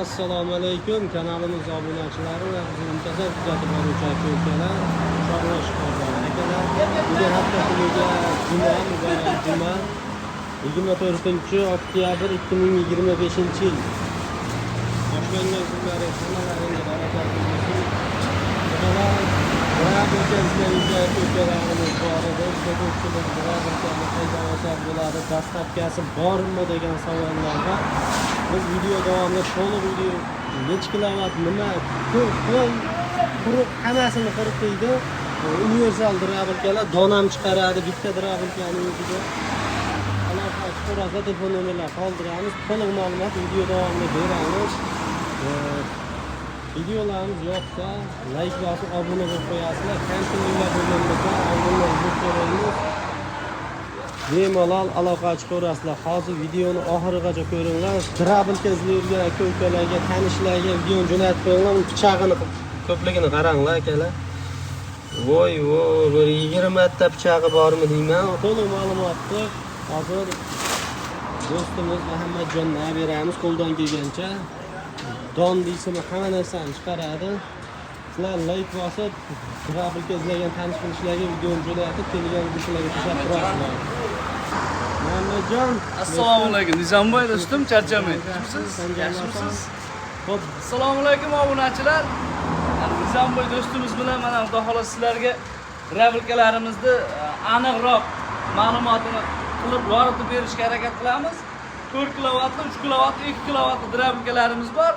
Assalomu alaykum, kanalimiz obunachilari va bizni muntazam kuzatib boruvchi aka-ukalar, sog'liq shifokorlar akalar. Bugun hafta kuniga juma, muborak juma, 24-oktyabr 2025-yil. Boshlangan kunlari hammalaringga barakat bo'lsin. Xudolar biror o'tkazganingizda aka-ukalarimiz bor edi. Ko'pchilik biror o'tkazgan qayda olsak bo'ladi, dastlabkasi bormi degan savollarga biz video davomida to'liq video necha kilovat nima qo'y quruq hammasini qirqiydi. Universal drabilkalar donam chiqaradi bitta drabilkaning o'ziga. Aloqa chiqarsa telefon nomerlar qoldiramiz. To'liq ma'lumot video davomida beramiz. Videolarimiz yoqsa like bosib obuna bo'lib qo'yasizlar. Kanalga bo'lgan bo'lsa obuna bo'lib qo'yinglar. Bemalol aloqa chiqarasizlar. Hozir videoni oxirigacha ko'ringlar. Drabilkazlarga, aka-ukalarga, tanishlarga videoni jo'natib qo'yinglar. Pichog'ini ko'pligini qaranglar akalar. Voy, bir 20 ta pichog'i bormi deyman. To'liq ma'lumotni hozir do'stimiz Muhammadjonga beramiz qo'ldan kelgancha. Don deysimi hamma narsani chiqaradi. Sizlar like bosib, drabilkazlarga tanish qilishlarga videoni jo'natib kelgan do'stlarga tashakkur qilamiz. Muhammadjon, assalomu alaykum Nizomboy do'stim, charchamang. Yaxshimisiz? Xo'p, Assalomu alaykum obunachilar. Nizomboy do'stimiz bilan mana xudo xohlasa sizlarga drabilkalarimizni aniqroq ma'lumotini qilib yoritib berishga harakat qilamiz. 4 kilovatli, 3 kilovatli, 2 kilovatli drabilkalarimiz bor.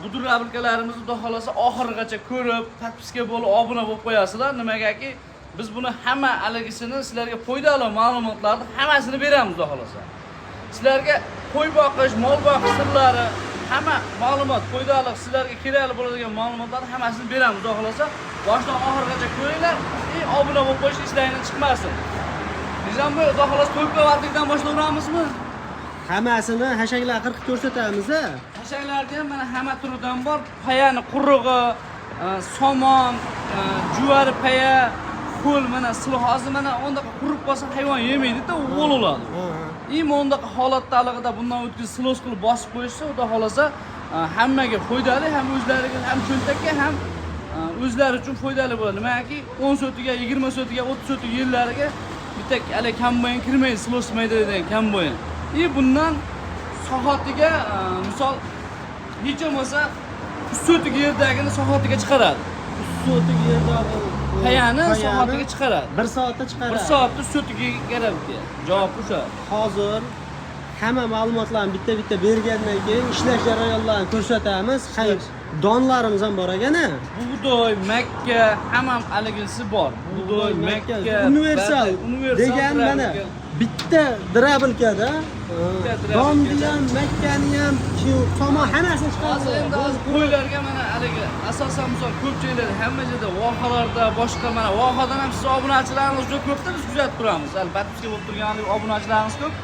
Bu drabilkalarimizni xudo xohlasa oxirigacha ko'rib, podpiska bo'lib, obuna bo'lib qo'yasizlar. Nimagaki biz buni hamma aligisini sizlarga foydali ma'lumotlarni hammasini beramiz xudo xohlasa. Sizlarga qo'y boqish, mol boqish sirlari, hamma ma'lumot foydali, sizlarga kerakli bo'ladigan ma'lumotlarni hammasini beramiz xudo xohlasa. Boshdan oxirigacha ko'ringlar, obuna bo'lib qo'yish ishlaringizdan chiqmasin. Nizomboy, xudo xohlasa 4 kilovatlikdan boshlayveramizmi? hammasini hashaklar qirqib ko'rsatamiz-a. Hashaklarda ham mana hamma turidan bor. Payani qurug'i, somon, juvari paya, qo'l mana sil hozir mana undaqa qurib qolsa hayvon yemaydi-da, o'g'il bo'ladi. Undaqa holatdaligida bundan o'tkazib silos qilib bosib qo'yishsa, xudo xolasa hammaga foydali, ham o'zlariga, ham cho'ntakka, ham o'zlari uchun foydali bo'ladi. Nimaiki 10 so'tiga, 20 so'tiga, 30 so'tiga yerlariga bitta hali kamboyin kirmaydi, silos mayda degan kamboyin. Bundan soatiga misol necha bo'lsa 3 so'tiga yerdagini soatiga chiqaradi. 3 so'tik yerdagi payani soatiga chiqaradi. 1 soatda chiqaradi. 1 soatda so'tiga keladi. Javob o'sha. Hozir hamma ma'lumotlarni bitta-bitta bergandan keyin ishlash jarayonlarini ko'rsatamiz. Xayr, donlarimiz ham bor ekan-a. Bug'doy, makka, hamma aligisi bor. Bug'doy, makka, universal degan mana bitta drabilkada donni ham, makkani ham, somon hammasini chiqaradi. Endi hozir qo'ylarga mana haligi asosan misol ko'pchiliklar hamma joyda vohalarda, boshqa mana vohadan ham siz obunachilarimiz juda ko'pda biz kuzatib turamiz. Albatta bizga bo'lib turgan obunachilarimiz ko'p.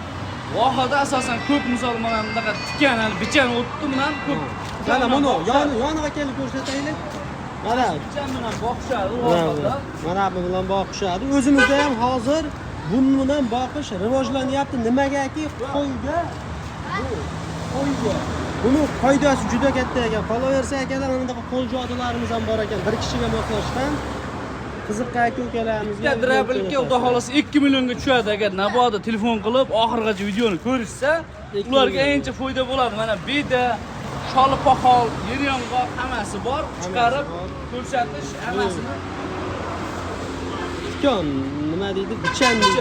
Vohada asosan ko'p misol mana bunaqa tikan, bichan o'tdi bilan ko'p. Mana buni yoniga kelib ko'rsataylik. Mana bichan bilan boqishadi vohada. Mana bu bilan boqishadi. O'zimizda ham hozir bundan bilan boqish rivojlanyapti. Nimagaki qo'yga buni foydasi juda katta ekan. Qolaversa akalar, bunaqa qo'l jodilarimiz ham bor ekan. Bir kishiga moslashgan qiziqqa aka-ukalarimizga drabilka xudo xolasa 2 millionga tushadi agar naboda telefon qilib oxirigacha videoni ko'rishsa, ularga ancha foyda bo'ladi. Mana beda, sholi poxol, yer yong'oq hammasi bor. Chiqarib ko'rsatish hammasini. Tikon nima deydi? Bichan deydi.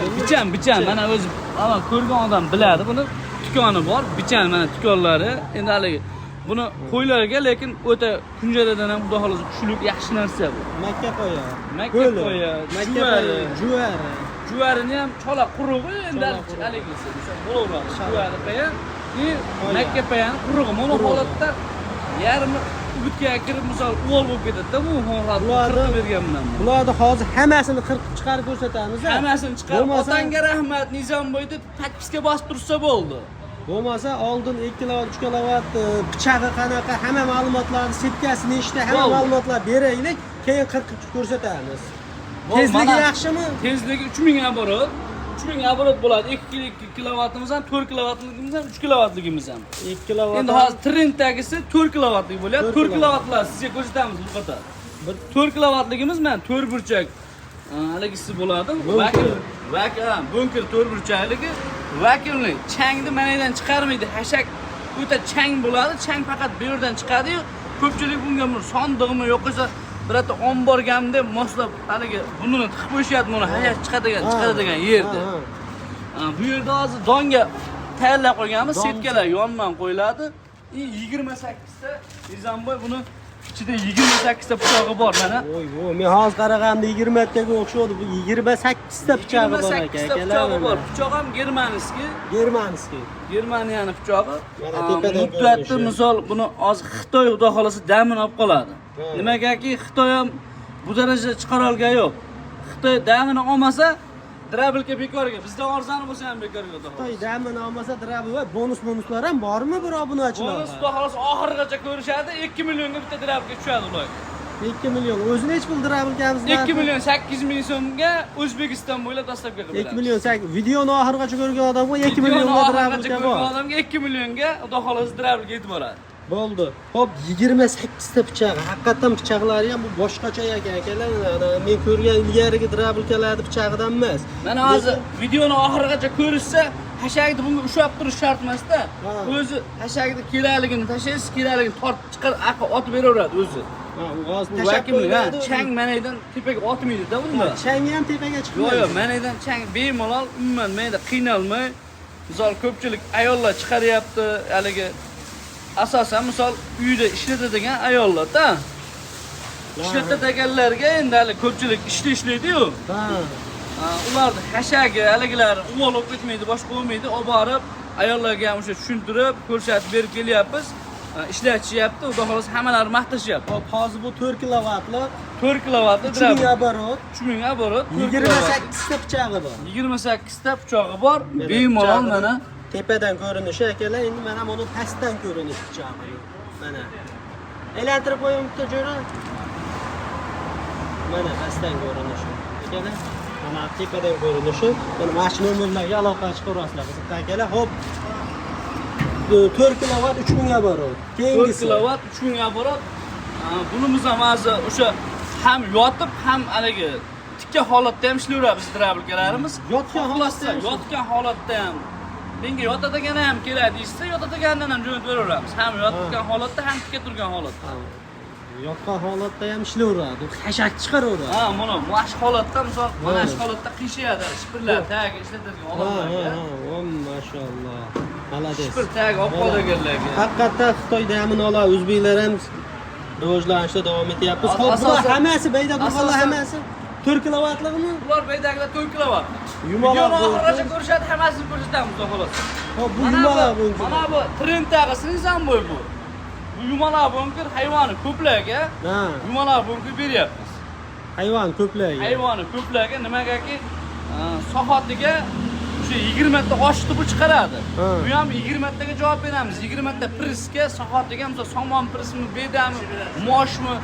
Bichan. Mana o'zi ana ko'rgan odam biladi buni. Tikoni bor, bichan mana tikonlari. Endi haligi buni qo'ylarga lekin o'ta kunjaradan ham xudo xolasa kuchlik yaxshi narsa bu. Makka qo'ya. Makka qo'ya, juvarini ham chola qurug'i endi haligisi bo'laveradi. Juvari qo'ya, makka qo'yani qurug'i mana holatda yarmi ubitga kirib misol o'g'il bo'lib ketadi-da, bu holatda qirqib berganman. Bularni hozir hammasini qirqib chiqarib ko'rsatamiz. Hammasini chiqarib, otangga rahmat Nizomboy deb podpiska bosib tursa bo'ldi. Bo'lmasa oldin 2 kilovat, 3 kilovat pichog'i qanaqa, hamma ma'lumotlarni, setkasi nechta, hamma ma'lumotlar beraylik, keyin qirqib ko'rsatamiz. Tezligi yaxshimi? Tezligi 3000 ga boradi. 3000 оборот bo'ladi. 2 kilovatimiz ham, 4 kilovatligimiz ham, 3 kilovatligimiz ham. 2 kilovat. Endi hozir trenddagisi 4 kilovatlik bo'lyapti. 4 kilovatlar sizga ko'rsatamiz bu qator. 4 kilovatligimiz mana 4 burchak haligisi bo'ladi. Bunker 4 burchakligi vakilni changni manadan chiqarmaydi. Hashak o'ta chang bo'ladi. Chang faqat bu yerdan chiqadi-yu, ko'pchilik bunga sondig'imi yo'qsa birata omborgamda moslab haligi bunini tiqib qo'yishyapti, buni hashak chiqadigan yerda. Bu yerda hozir donga tayyorlab qo'yganmiz, setkalar yondan qo'yiladi. 28 ta Nizamboy buni ichida 28 ta pichog'i bor mana. Voy, men hozir qaraganimda 20 taga o'xshadi. Bu 28 ta pichog'i bor ekan. 28 ta pichog'i bor. Pichoq ham germanskiy. Germaniyani pichog'i. Muddatda misol buni hozir Xitoy xudo xolasa damini olib qoladi. Nimagaki Xitoy ham bu darajada chiqara olgan yo'q. Xitoy damini olmasa Drabilga bekorga, bizda arzoni bo'lsa ham bekorga xudo xolasa. Xitoy damini olmasa Drabil va bonuslar ham bormi biroq buni ochiladi? Bonus xudo xolasa oxirigacha ko'rishadi. 2 millionga bitta Drabilga tushadi ular. 2 million. O'zini hech pul Drabilgamiz 2 million 800 ming so'mga O'zbekiston bo'ylab dastlabki qiladi. 2 million. Videoni oxirigacha ko'rgan odamga 2 millionga Drabilga bor. Odamga 2 millionga xudo xolasa Drabilga yetib boradi. Bo'ldi. Xo'p, 28 ta pichoq. Haqiqatan pichoqlari ham bu boshqacha ekan akalar. Men ko'rgan ilgarigi Drabilkalarning pichog'idan emas. Mana hozir videoni oxirigacha ko'rishsa, hashakni bunga ushlab turish shart emas-da. O'zi hashakni kerakligini tashlaysiz, kerakligini tortib chiqarib, otib beraveradi o'zi. Hozir vakilni chang manadan tepaga otmaydi-da bunda. Changi ham tepaga chiqmaydi. Yo'q, manadan chang bemalol, umuman menda qiynalmay, misol ko'pchilik ayollar chiqaryapti, haligi asosan misol uyda ishlatadigan ayollar-da. Ishlatadiganlarga endi hali ko'pchilik ishlaydi-yu. Ularning hashagi, haligilar uvolib ketmaydi, boshqa bo'lmaydi, olib borib ayollarga ham o'sha tushuntirib, ko'rsatib berib kelyapmiz. Ishlatishayapti, xudo xolasa hammalari maqtashyapti. Hop, hozir bu 4 kilovatli, 4 kilovatli 3000 oborot, 3000 oborot, 28 ta pichog'i bor. 28 ta pichog'i bor. Bemalol mana tepadan ko'rinishi akalar, endi mana buni pastdan ko'rinishi pichog'i. Mana. Aylantirib qo'ying bitta jo'ra. Mana pastdan ko'rinishi. Akalar, mana tepadan ko'rinishi. Mana mashina nomerlarga aloqa chiqarasizlar. Akalar, hop. 4 kilovat 3000 oborot. 4 kilovat 3000 oborot. Bunimiz ham hozir o'sha ham yotib, ham haligi tikka holatda ham ishlayveramiz Drabilkalarimiz. Yotgan holatda ham. Menga yotadigan ham kerak deysa, yotadigandan ham jo'natib beraveramiz. Ham yotgan holatda, ham tikka turgan holatda. Yotgan holatda ham ishlayveradi. Hashak chiqaraveradi. Mana shu holatda, misol, mana shu holatda qiyshayadi, shipirlar tag ishlatadigan odamlarga. Mashalloh. Malades. Shipir tag olib qolganlarga. Haqiqatan Xitoy damini olib, o'zbeklar ham rivojlanishda davom etyapmiz. Xo'p, bular hammasi bayda bo'lganlar hammasi 4 kilovatligimi? Bular baydagilar 4 kilovat. Yumaloq oxirigacha ko'rishadi, hammasini ko'rsatamiz, xudo xolasa. Xo'p, bu yumaloq bunker. Mana bu trenddagisi Nizamboy bu. Bu yumaloq bunker hayvoni ko'plarga. Yumaloq bunker beryapmiz. Hayvon ko'plarga nimagaki sohatiga o'sha 20 ta oshni bu chiqaradi. Bu ham 20 taga javob beramiz. 20 ta prisga sohatiga misol somon prismi, bedami, moshmi,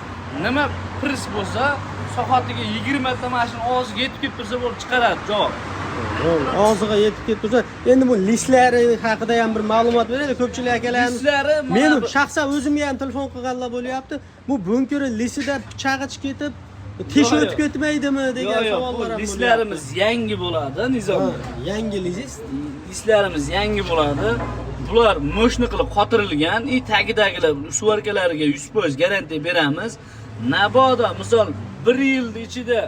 nima pris bo'lsa, sohatiga 20 ta mashina og'ziga yetib kelib tursa bo'lib chiqaradi javob. Og'ziga yetib kelib tursa, endi bu listlari haqida ham bir ma'lumot beraylik ko'pchilik akalarimiz. Lislari men shaxsan o'zimga ham telefon qilganlar bo'lyapti. Bu bunker listida pichog'i chiqib ketib, tish o'tib ketmaydimi degan savollar ham. Listlarimiz yangi bo'ladi, Nizom. Yangi list. Listlarimiz yangi bo'ladi. Bular mo'shni qilib qotirilgan, tagidagilar suvarkalariga 100% garantiya beramiz. Nabodo misol 1 yil ichida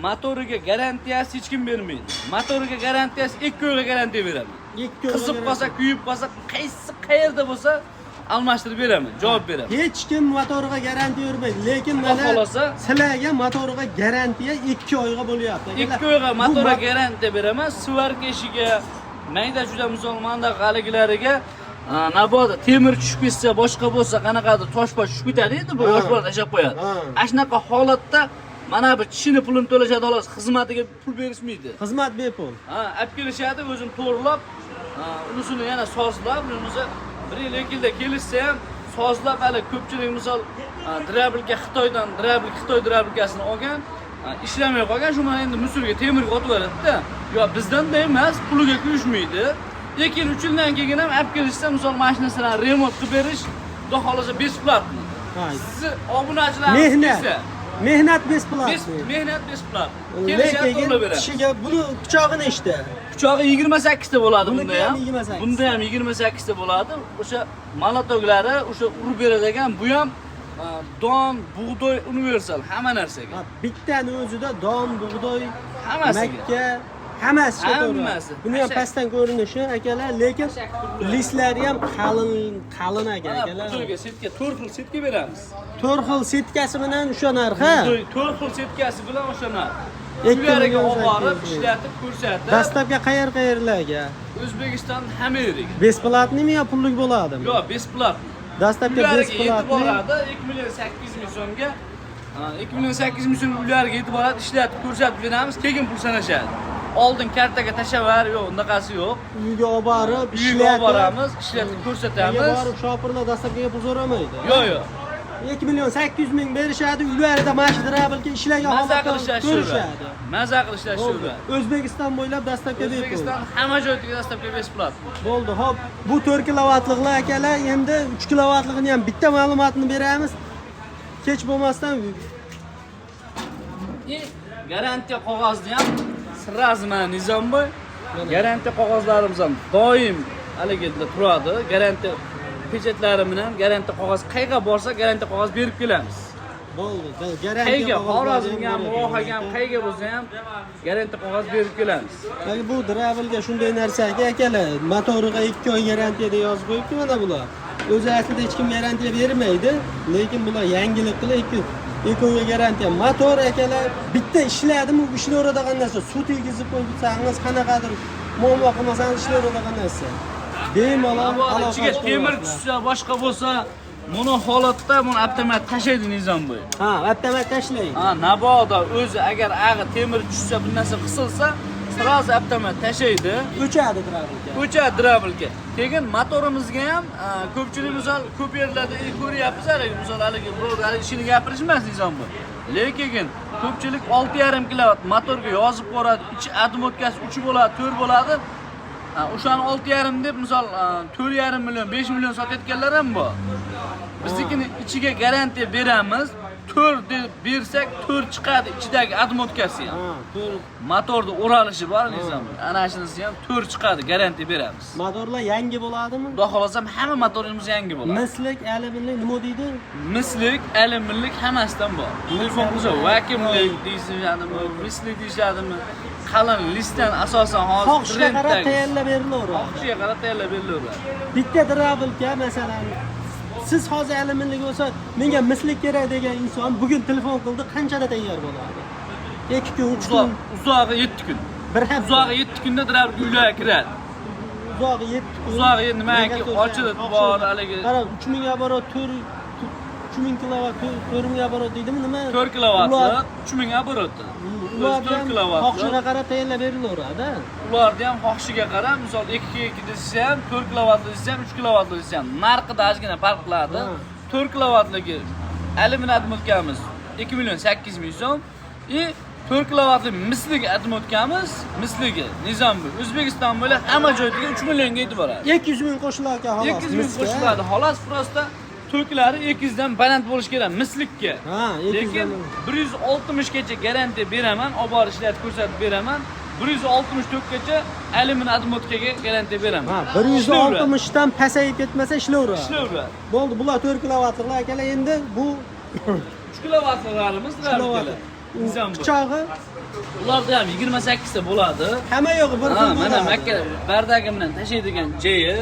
motoriga garantiyasi hech kim bermaydi. Motoriga garantiyasi 2 oyga garantiya beraman. Qizib qolsa, kuyib qolsa, qayerda bo'lsa almashtirib beraman, javob beraman. Hech kim motoriga garantiya bermaydi, lekin mana sizlarga motoriga garantiya 2 oyga bo'lyapti. 2 oyga motoriga garantiya beraman, suvarka ishiga, mayda juda misol manda qaligilariga nabodo temir tushib ketsa, boshqa bo'lsa, qanaqadir toshpoch tushib ketadi-ku, bu boshqa tashab qo'yadi. Shunaqa holatda mana bu tishini pulini to'lashadi, xolos, xizmatiga pul berishmaydi. Xizmat bepul. Olib kelishadi, o'zini to'g'rilab, unisini yana sozlab, unisi 1 yil 2 yilda kelishsa ham sozlab, hali ko'pchilik misol Drabilka Xitoydan, Xitoy Drabilkasini olgan, ishlamay qolgan, shu mana endi musulga temirga o'tib beradi-da. Yo, bizdan da emas, puliga kuyishmaydi. 2-3 yildan keyin ham olib kelishsa, misol mashinasini remont qilib berish, xudo xolasa besplatni. Siz obunachilaringiz kelsa, mehnat besplatni. Mehnat besplatni. Lekin kishiga buni pichog'i nechta? Pichog'i 28 ta bo'ladi bunda ham. 28. Bunda ham 28 ta bo'ladi. O'sha malotoglari, o'sha urib beradigan, bu ham don, bug'doy universal hamma narsaga. Bittani o'zida don, bug'doy, Hammasiga. makka, hammasiga to'g'ri. Hammasi. Buni ham pastdan ko'rinishi akalar, lekin listlari ham qalin akalar. Butulga setka 4 xil setka beramiz. 4 xil setkasi bilan o'sha narxi. 4 xil setkasi bilan o'sha narx. 2 Ularga million olib borib, ishlatib ko'rsatib. Dastlabki qayerlarga? O'zbekiston hamma yeriga. Besplatnimi yo pullik bo'ladimi? Yo'q, besplatni. Dastlabki Ularga yetib besplatni. boradi 2 million 800 ming so'mga. 2 million 800 ming so'm ularga yetib boradi, ishlatib ko'rsatib beramiz, keyin pul sanashadi. Oldin kartaga tashavar, yo'q, unaqasi yo'q. Uyga olib borib, Ishlatib olib boramiz, ishlatib ko'rsatamiz. Uyga borib shopirlar dastlabki pul so'ramaydi. Yo'q, yo'q. 2 million 800 ming berishadi, uylarida mashina balki ishlagan Maza holatda qilishlar ko'rishadi. Maza qilishlar shular. O'zbekiston bo'ylab dastlabki bepul. O'zbekiston hamma joyda dastlabki besplatni. Bo'ldi, hop. Bu 4 kilovatliklar akalar, endi 3 kilovatligini ham bitta ma'lumotni beramiz. Kech bo'lmasdan Garantiya qog'ozni ham sirrazi mana Nizomboy. Garantiya qog'ozlarimiz ham doim haligida turadi. Garantiya pechatlari bilan garantiya qog'oz qayerga borsa garantiya qog'oz berib kelamiz. bo'ldi. Garantiya Qayerga, qog'ozlari Xorazmga ham, Vohaga ham, qayerga bo'lsa ham garantiya qog'oz berib kelamiz. Yoki bu Travelga shunday narsaga akalar, motoriga 2 oy garantiya deb yozib qo'yibdi mana bular. O'zi aslida hech kim garantiya bermaydi, lekin bular yangilik qilib 2 oyga garantiya. Motor akalar bitta ishladimi, ishlayveradigan narsa. Suv tegizib qo'ysangiz, qanaqadir muammo qilmasangiz ishlayveradigan narsa. Bemalol ichiga temir tushsa, boshqa bo'lsa, buni holatda buni avtomat tashlaydi Nizomboy. Ha, avtomat tashlaydi. Ha, naboda o'zi agar ag'i temir tushsa, bir narsa qisilsa, sirasi avtomat tashlaydi. O'chadi Travelga. O'chadi Travelga. Keyin motorimizga ham ko'pchilik misol ko'p yerlarda ko'ryapmiz, misol haligi birovlar ishini gapirishmas Nizomboy. Lekin ko'pchilik 6,5 kilovat motorga yozib qo'yadi, ichi admotkasi 3 bo'ladi, 4 bo'ladi. O'shani 6,5 deb misol 4,5 million, 5 million sotayotganlar ham bor. Biznikini ichiga garantiya beramiz. 4 deb bersak 4 chiqadi ichidagi admotkasi ham. Ha, 4. Motorda o'ralishi bor Nizomboy. Ana shunisi ham 4 chiqadi, garantiya beramiz. Motorlar yangi bo'ladimi? Xudo xolasam hamma motorimiz yangi bo'ladi. Mislik, alyuminlik nima deydi? Mislik, alyuminlik hammasidan bor. Telefon qilsa vakuumlik deyishadimi, mislik deyishadimi? Qalin listdan asosan hozir Xohishga qarab tayyorlab berilaveradi. Xohishga qarab tayyorlab berilaveradi. Bitta Travelga masalan siz hozir alyuminlik bo'lsa, menga mislik kerak degan inson bugun telefon qildi, qanchada tayyor bo'ladi? 2 kun, 3 kun, uzog'i 7 kun. bir hafta. Uzog'i 7 kunda Travelga uylarga kiradi. Uzog'i 7 kun. Uzog'i nimaki ochilib bor haligi. Qarang, 3000 ga boradi, 3000 kilovat, 4000 ga boradi deydimi, nima? 4 kilovatli 3000 ga boradi. Ularga 4 kilovatli. xohishiga qarab tayyorlab berilaveradi. Ularni ham xohishiga qarab, misol 2 desa ham, 4 kilovatli desa ham, 3 kilovatli desa ham narxida ozgina farq qiladi. 4 kilovatligi alyumin admotkamiz 2 million 800 ming so'm. 4 kilovatli mislik admotkamiz, misligi Nizomboy. O'zbekiston bo'ylab hamma joyga 3 millionga yetib boradi. 200 ming qo'shiladi xolos. 200 ming qo'shiladi. Xolos, prosta to'klari 200 dan baland bo'lish kerak mislikka. Ha, 200 Lekin 160 gacha garantiya beraman, olib borib ishlatib ko'rsatib beraman. 164 gacha alyumin admotkaga garantiya beraman. Ha, 160 dan pasayib ketmasa ishlayveradi. Ishlayveradi. Bo'ldi, bular 4 kilovatliklar akalar, endi bu 3 kilovatlarimiz ularga. Nizomboy. Pichog'i Ularda ham 28 ta bo'ladi. hamma yo'g'i bir xil Mana bo'ladi. makka bardagi bilan tashlaydigan joyi.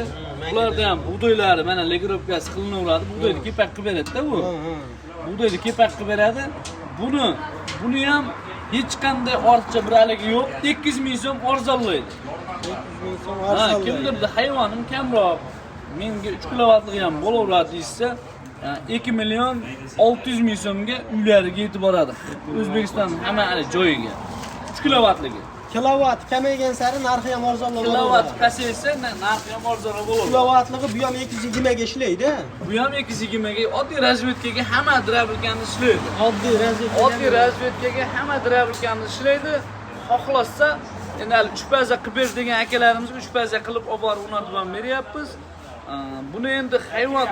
Ularda ham bug'doylari mana legirovkasi qilinaveradi. Bug'doyni kepak qilib beradi-da bu. Bug'doyni kepak qilib beradi. Buni ham hech qanday ortiqcha bir haligi yo'q. 800 ming so'm arzonlaydi. 800 ming so'm Ha, arzonlaydi. kimdirda hayonim kamroq, menga 3 kilovatligi ham bo'laveradi desa, 2 million 600 ming so'mga uylariga yetib boradi. O'zbekiston hamma joyiga. 3 kilovatligi. Kilovat kamaygan sari narxi ham arzonroq bo'ladi. Kilovat pasaysa, narxi ham arzonroq bo'ladi. Kilovatligi bu ham 220 ga ishlaydi. Bu ham 220 ga oddiy razvedkaga hamma drabilkani ishlaydi. Oddiy razvedkaga hamma drabilkani ishlaydi. Xohlasa, endi 3 baza qilib ber degan akalarimizga 3 baza qilib olib borib o'rnatib ham beryapmiz. Buni endi hayvon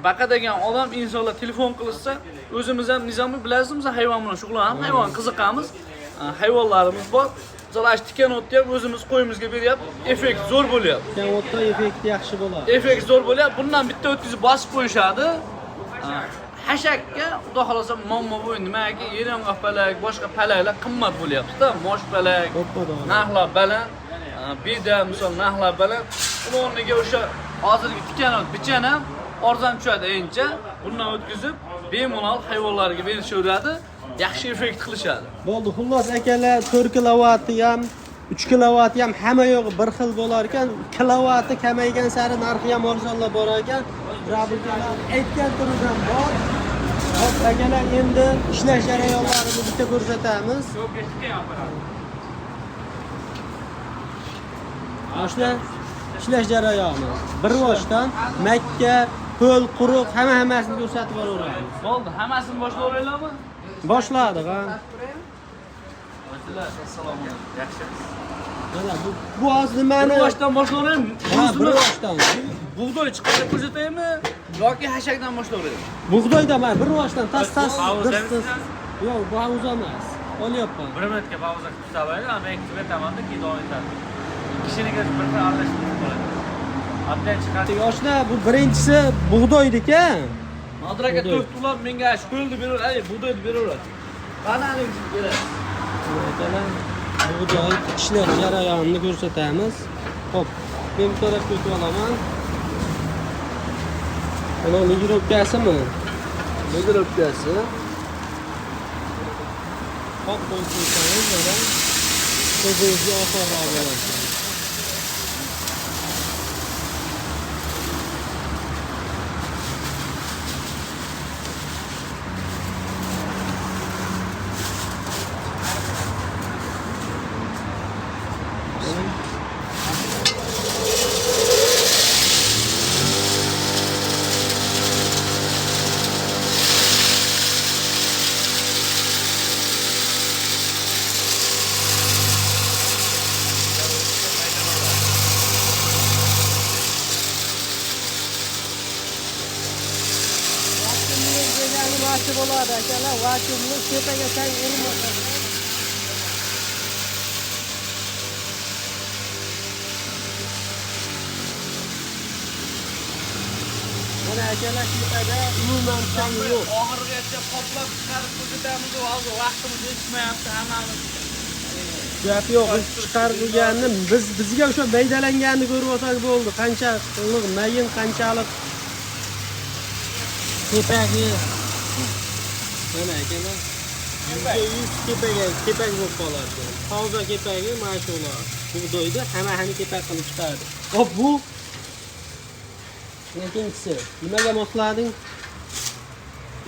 baqadigan odam insonlar telefon qilsa, o'zimiz ham Nizomiy bilasizmi, hayvon bilan shug'ullanamiz, hayvon qiziqamiz. Hayvonlarimiz bor. Masalan, tikan o'tni ham o'zimiz qo'yimizga beryapti. Effekt zo'r bo'lyapti. Tikan o'tda effekt yaxshi bo'ladi. Effekt zo'r bo'lyapti. Bundan bitta o'tkazib bosib qo'yishadi. Hashakka xudo xolasa muammo bo'ldi. Nimaga yerong'oq palak, boshqa palaklar qimmat bo'lyapti-da. Mosh palak, narxlar baland, beda misol narxlar baland. Ularga o'sha hozirgi tikan o't bichan ham arzon tushadi encha. Bundan o'tkazib bemalol hayvonlarga berishaveradi. Yaxshi effekt qilishadi. Bo'ldi, xullas akalar 4 kilovati ham 3 kilovati ham hamma yo'g'i bir xil bo'lar ekan. Kilovati kamaygan sari narxi ham arzonlab borar ekan. Rabulkalar aytgan turidan bor. Hop, akalar endi ishlash jarayonlarini bitta ko'rsatamiz. Mana ishlash jarayoni. Bir boshdan makka, qo'l, quruq hammasini ko'rsatib boraveramiz. Bo'ldi, hammasini boshlayveraylikmi? Boshladik, ha. Assalomu alaykum. Yaxshimisiz? Mana bu hozir nimani? Bir boshdan boshlayveraymi? Ha, bir boshdan. Bug'doy chiqarib ko'rsataymi yoki hashakdan boshlayveraymi? Bug'doydan mana bir boshdan tas. Yo'q, bu pauza emas. Olyapman. 1 minutga pauza qilib tutaveradi, men aytib beraman-da, keyin davom etadi. Kishiniga bir xil aralashtirib qoladi. Abday chiqadi. Yoshlar, bu birinchisi bug'doydi-ku. Nodir aka to'rtulab menga shu qo'lni beraveradi, bug'doyni beraveradi. Qanaqa beradi? Bug'doy ishlash jarayonini ko'rsatamiz. Xo'p, men bu tarafga o'tib olaman. Mana migirovkasimi? Migirovkasi. Hop, qo'ysangiz mana ko'zingizni oxirroq bo'ladi. Vakum bo'ladi akalar, vakumni tepaga tang urmaydi. Mana akalar tepada umuman tang yo'q. Oxirigacha qoplab chiqarib ko'rsatamiz, hozir vaqtimiz yetishmayapti hammamiz. Gap yo'q, chiqarib bo'lganini bizga o'sha maydalanganini ko'rib olsak bo'ldi. Qanchalik mayin, qanchalik tepagi. Mana akalar, kepak bo'lib qoladi. Toza kepagi mana shular. Bug'doyni hammani kepak qilib chiqardi. Hop, bu ikkinchisi. Nimaga moslading?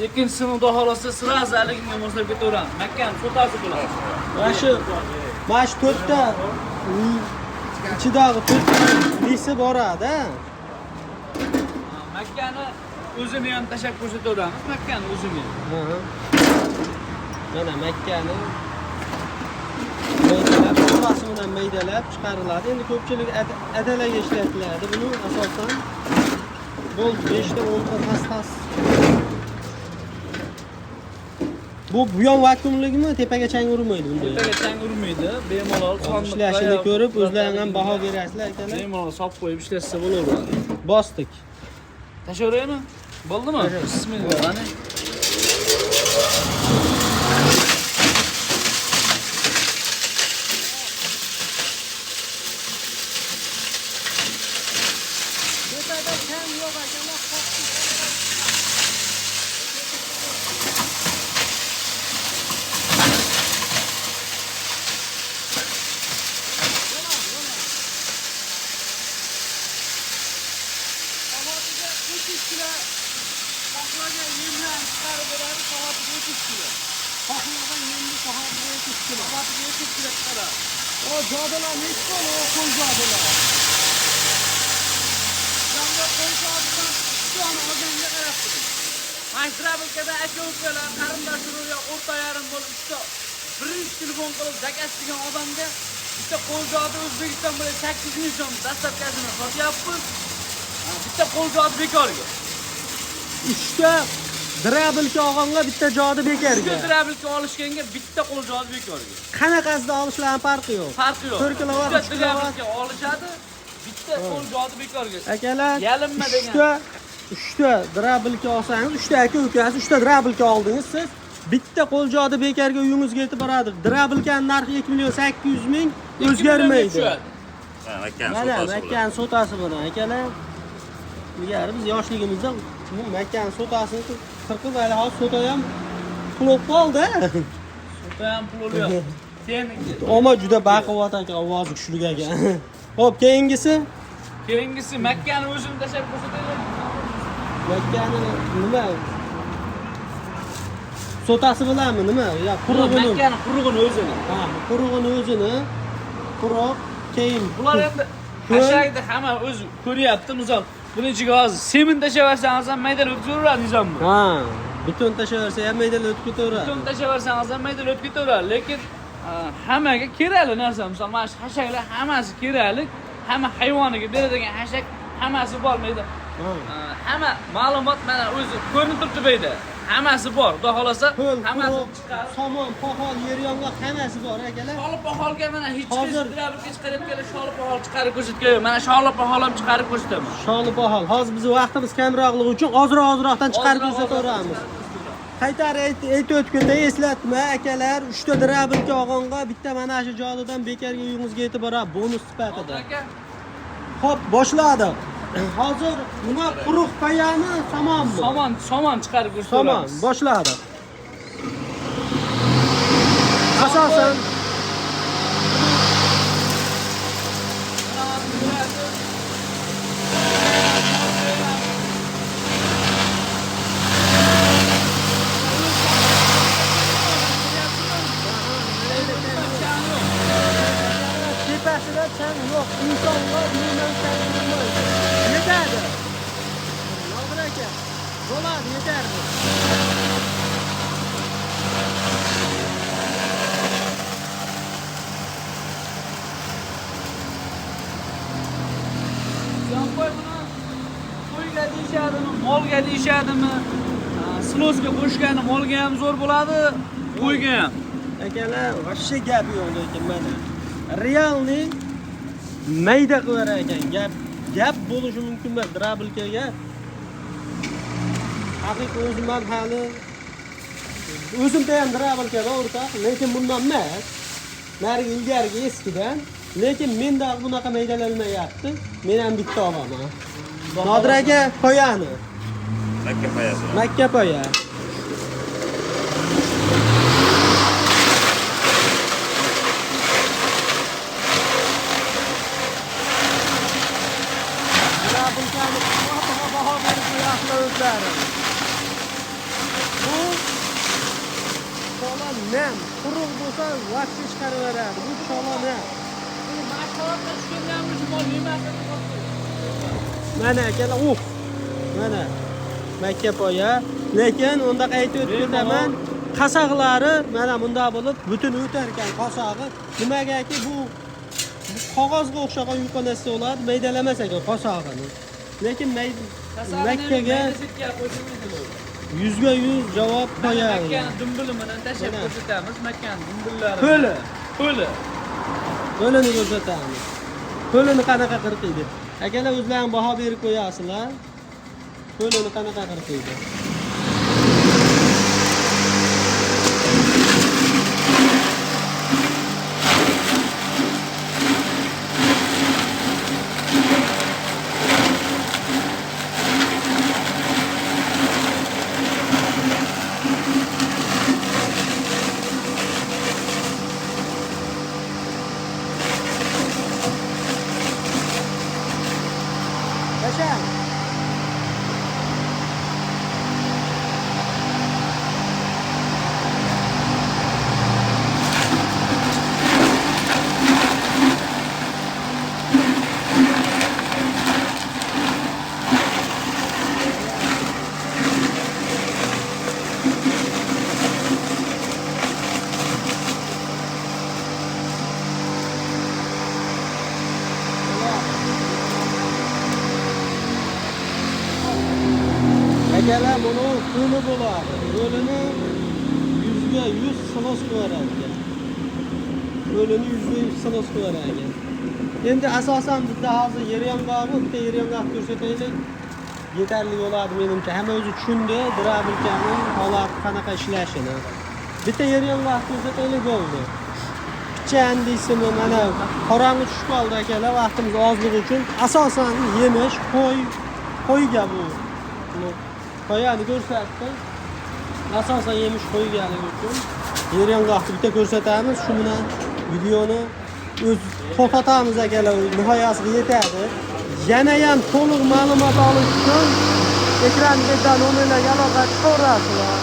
Ikkinchisini xudo xolasa sirazi haligiga moslab ketaveramiz. Makkani sotasi bo'ladi. Mana shu 4ta ichidagi 4 lisi boradi. Makkani o'zini ham tashab ko'rsataveramiz, makkani o'zini. Mana makkani maydalab, orasidan maydalab chiqariladi. Endi ko'pchilik atalaga ishlatiladi. Buni asosan bo'ldi 5 ta 10 ta tas. Bu yon vakuumligimi? Tepaga chang urmaydi bunda. Tepaga chang urmaydi. Bemalol sonliqda ishlashini ko'rib, o'zlaring ham baho berasizlar akalar. Bemalol solib qo'yib ishlashsa bo'laveradi. Bosdik. Tashaveraymi? Bo'ldimi? Bismillah. Qani. Tepada chang yo'q akalar. Xohlagan yemlarni chiqarib beradi, soatiga 30 kilo. Xohlagan yemni soatiga 30 kilo. Soatiga 30 kilo chiqaradi. O jodalar nechta bor? O qo'l jodalar. Zamda qo'l jodudan joni olganga qarab turing. Maytrabilkada aka-ukalar, qarindosh urug'ga o'rta yarim bo'lib ishda birinchi telefon qilib zakaz degan odamga bitta qo'l jodi O'zbekiston bilan 8 ming so'm dastlabkasini sotyapmiz. Bitta qo'l jodi bekorga. 3 ta drabilka olganga bitta jodi bekarga. Drabilka olishganga bitta qo'l jodi bekorga. Qanaqasida olishlarning farqi yo'q. Farqi yo'q. 4 kilovat, 3 kilovat drabilka olishadi. Bitta qo'l jodi bekorga. akalar. Yalinma degan. 3 ta drabilka olsangiz, 3 ta aka-ukasi 3 ta drabilka oldingiz siz. Bitta qo'l jodi bekarga uyingizga yetib boradi. Drabilkaning narxi 2 million 800 ming o'zgarmaydi. Mana Makkaning sotasi bilan akalar. Ilgari biz yoshligimizda bu Makkaning sotasini qirqib hali hozir sota ham qulib qoldi. Sota ham pul yo'q. Seniki. Ammo juda baquvvat aka, ovozi kuchli ekan. Xo'p, Keyingisi Makkani o'zini tashlab ko'rsataylik. Makkani nima? Sotasi bilanmi nima? Ya qurug'ini. Makkani qurug'ini o'zini. Ha, qurug'ini o'zini. Quruq, keyin Bular endi hashakda hamma o'zi ko'ryapti. Misol, buni ichiga hozir sement tashlaversangiz ham maydalab o'tkazaveradi nizomni. Ha, beton tashlaversa ham maydalab o'tib ketaveradi. Beton tashlaversangiz ham maydalab o'tib ketaveradi, lekin hammaga kerakli narsa. Misol, mana shu hashaklar hammasi kerakli. Hamma hayvoniga beradigan hashak hammasi bor mayda. Hamma ma'lumot mana o'zi ko'rinib turibdi bu yerda. Hammasi bor. Xudo xolasa hammasi chiqadi. Somon, poxol, yeryong'oq hammasi bor akalar. Sholib poxolga mana hech qaysi drabilka chiqarayotganlar sholib poxol chiqarib ko'rsatgan. Mana sholib poxol ham chiqarib ko'rsataman. Sholi poxol. Hozir biz vaqtimiz kamroqligi uchun ozroqdan chiqarib ko'rsataveramiz. Qaytarib aytib o'tganda eslatma akalar, 3 ta drabilka olganga bitta mana shu jodidan bekarga uyingizga yetib boradi bonus sifatida. Xo'p, boshladik. Hozir nima quruq payami, somonmi? Somon chiqarib Somon, ko'rsatamiz. boshladik. Asosan tepasida chang yo'q, insonlar bundan chang bo'lmaydi. Yetadi. Nobir aka, bo'ladi, yetarli. Zampoy buni qo'yga deyishadimi, molga deyishadimi? Slosga qo'shgani molga ham zo'r bo'ladi, qo'yga ham. Akalar, vashshe gap yo'q lekin mana. Realni mayda qilar ekan. Gap bo'lishi mumkin emas drabilkaga. Haqiqiy o'zim ham hali o'zimda ham drabilkada o'rtoq, lekin bundan emas. Narigi ilgarigi eskidan. Lekin menda bunaqa maydalanmayapti. Men ham bitta olaman. Nodir aka qo'yani. Makka poyasi. Makka poya. Bu chola nam, quruq bo'lsa vaqti chiqarib beradi. Bu chola nam. Mashg'ulotga tushgandan biz mol yemasini Mana akalar, mana Makka poya. Lekin unda qaytib o'tganman, qasaqlari mana bunda bo'lib butun o'tar ekan qosog'i. Nimagaki bu qog'ozga o'xshagan yuqonasi bo'ladi, maydalamas ekan qosog'ini. Lekin Makkaga 100% javob qo'yadi. Makkani dumbulidan tashlab ko'rsatamiz. Makkani dumbullari. Qo'lini ko'rsatamiz. Qo'lini qanaqa qirqiydi? Akalar o'zlaring baho berib qo'yasizlar. Qo'lini qanaqa qirqiydi? Akalar buni qo'li bo'ladi. Qo'lini 100 silos qilaradi. Qo'lini 100 silos qilaradi. Endi asosan bizda hozir yer yong'og'i, bitta yer yong'oq ko'rsataylik. Yetarli bo'ladi menimcha. Hamma o'zi tushundi, drabilkaning holati qanaqa ishlashini. Bitta yer yong'oq ko'rsataylik bo'ldi. Pichan deysizmi, mana qorong'i tushib qoldi akalar, vaqtimiz ozligi uchun asosan yemish qo'yga bu. Qo'yani ko'rsatdim. Asosan yemish qo'yganligi uchun yer yong'oqni bitta ko'rsatamiz. Shu bilan videoni o'z to'xtatamiz akalar, nihoyasiga yetadi. Yana ham to'liq ma'lumot olish uchun ekrandagi nomerlarga aloqa chiqarasizlar.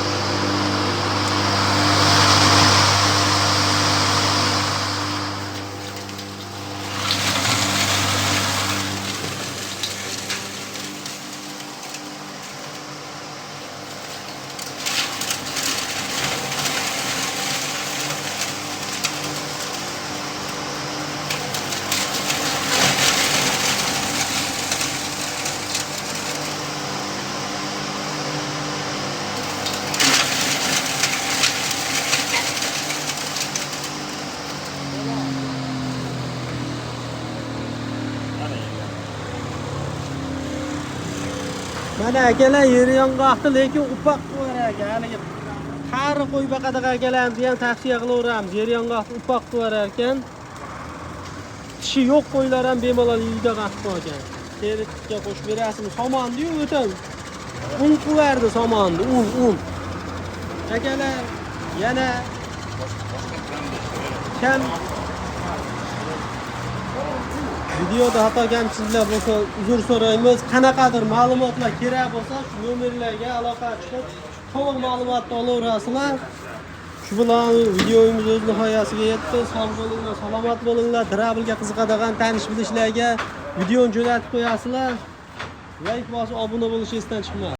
Mana akalar yer yong'oqni lekin upoq qo'yar ekan. Qari qo'y baqadaqa akalarimizni ham tavsiya qilaveramiz. Yer yong'oqni upoq qo'yar ekan. Tishi yo'q qo'ylar ham bemalol uyda qaqib qo'ygan. Terikka qo'shib berasizmi? Somonni-yu o'tin. Un qo'yardi somonni, un. Akalar yana kam videoda xato kamchiliklar bo'lsa uzr so'raymiz. Qanaqadir ma'lumotlar kerak bo'lsa, shu nomerlarga aloqa chiqib, to'liq ma'lumotni olaverasizlar. Shu bilan videomiz o'z nihoyasiga yetdi. Sog' bo'linglar, salomat bo'linglar. Drabilga qiziqadigan tanish bilishlarga videoni jo'natib qo'yasizlar. Like bosib, obuna bo'lish esdan chiqmaydi.